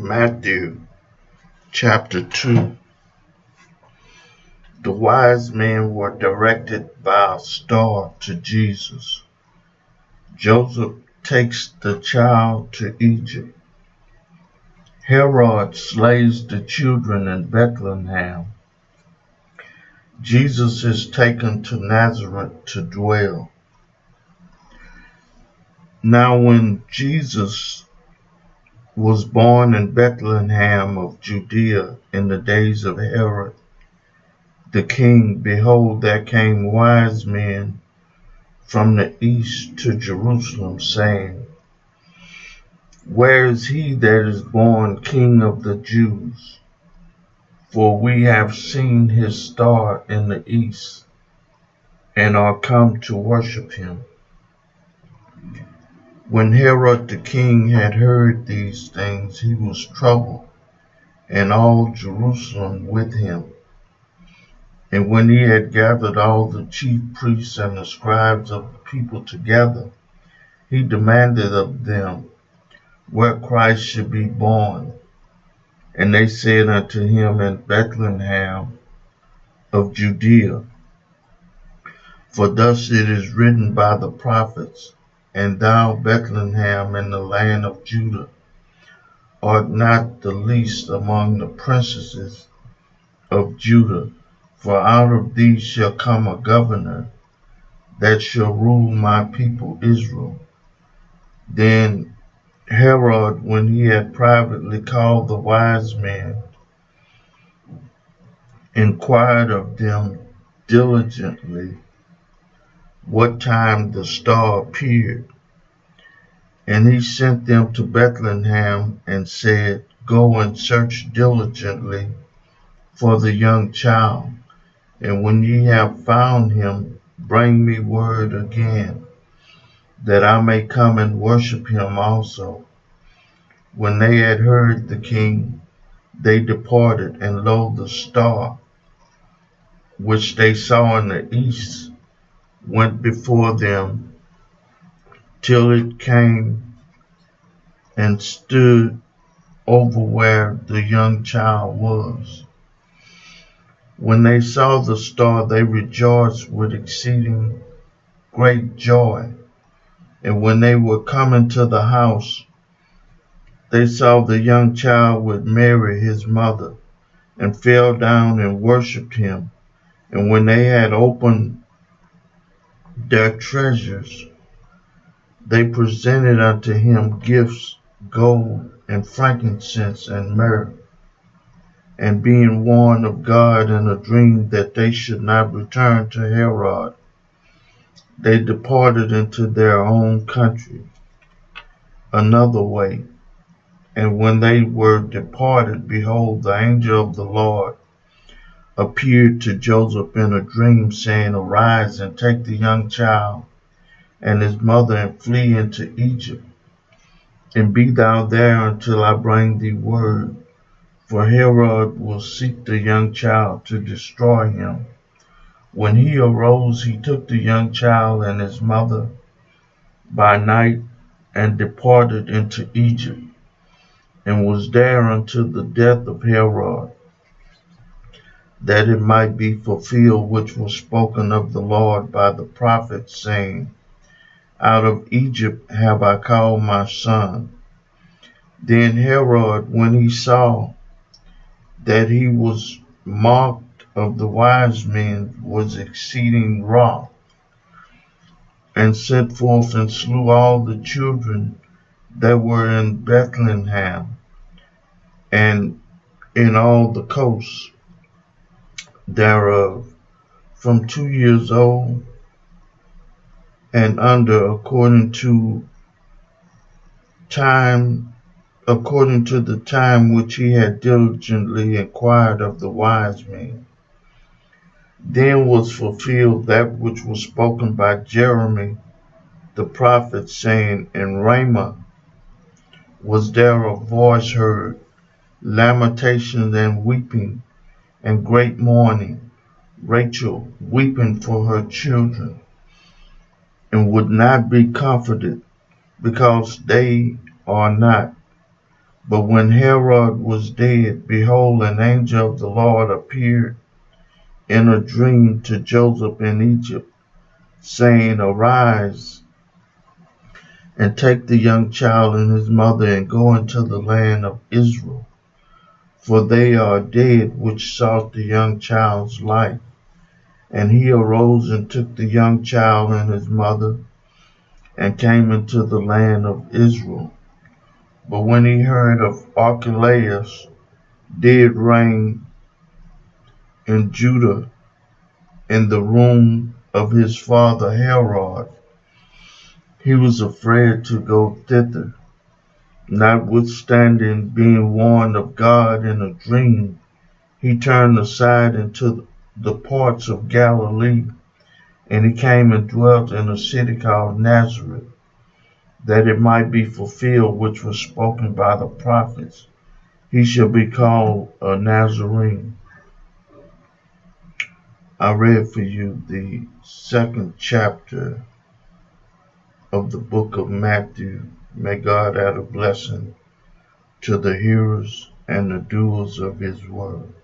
Matthew chapter 2. The wise men were directed by a star to Jesus. Joseph takes the child to Egypt. Herod slays the children in Bethlehem. Jesus is taken to Nazareth to dwell. Now when Jesus was born in Bethlehem of Judea in the days of Herod the king, behold, there came wise men from the east to Jerusalem, saying, Where is he that is born King of the Jews? For we have seen his star in the east, and are come to worship him. When Herod the king had heard these things, he was troubled, and all Jerusalem with him. And when he had gathered all the chief priests and the scribes of the people together, he demanded of them where Christ should be born. And they said unto him, In Bethlehem of Judea. For thus it is written by the prophets, And thou, Bethlehem, in the land of Judah, art not the least among the princesses of Judah. For out of thee shall come a governor that shall rule my people Israel. Then Herod, when he had privately called the wise men, inquired of them diligently what time the star appeared. And he sent them to Bethlehem and said, Go and search diligently for the young child. And when ye have found him, bring me word again, that I may come and worship him also. When they had heard the king, they departed, and lo, the star, which they saw in the east, went before them, till it came and stood over where the young child was. When they saw the star, they rejoiced with exceeding great joy. And when they were coming to the house, they saw the young child with Mary his mother, and fell down and worshipped him. And when they had opened their treasures, they presented unto him gifts, gold and frankincense and myrrh. And being warned of God in a dream that they should not return to Herod, they departed into their own country another way. And when they were departed, behold, the angel of the Lord appeared to Joseph in a dream, saying, Arise and take the young child and his mother, and flee into Egypt, and be thou there until I bring thee word. For Herod will seek the young child to destroy him. When he arose, he took the young child and his mother by night, and departed into Egypt, and was there until the death of Herod, that it might be fulfilled which was spoken of the Lord by the prophet, saying, Out of Egypt have I called my son. Then Herod, when he saw that he was mocked of the wise men, was exceeding wroth, and sent forth and slew all the children that were in Bethlehem and in all the coasts thereof, from 2 years old and under, according to the time which he had diligently inquired of the wise men. Then was fulfilled that which was spoken by Jeremy the prophet, saying, In Ramah was there a voice heard, lamentations and weeping, and great mourning, Rachel weeping for her children, and would not be comforted, because they are not, But when Herod was dead, behold, an angel of the Lord appeared in a dream to Joseph in Egypt, saying, Arise, and take the young child and his mother, and go into the land of Israel, for they are dead which sought the young child's life. And he arose and took the young child and his mother, and came into the land of Israel. But when he heard of Archelaus did reign in Judah in the room of his father Herod, he was afraid to go thither. Notwithstanding, being warned of God in a dream, he turned aside into the parts of Galilee, and he came and dwelt in a city called Nazareth, that it might be fulfilled which was spoken by the prophets, he shall be called a Nazarene. I read for you the second chapter of the book of Matthew. May God add a blessing to the hearers and the doers of his word.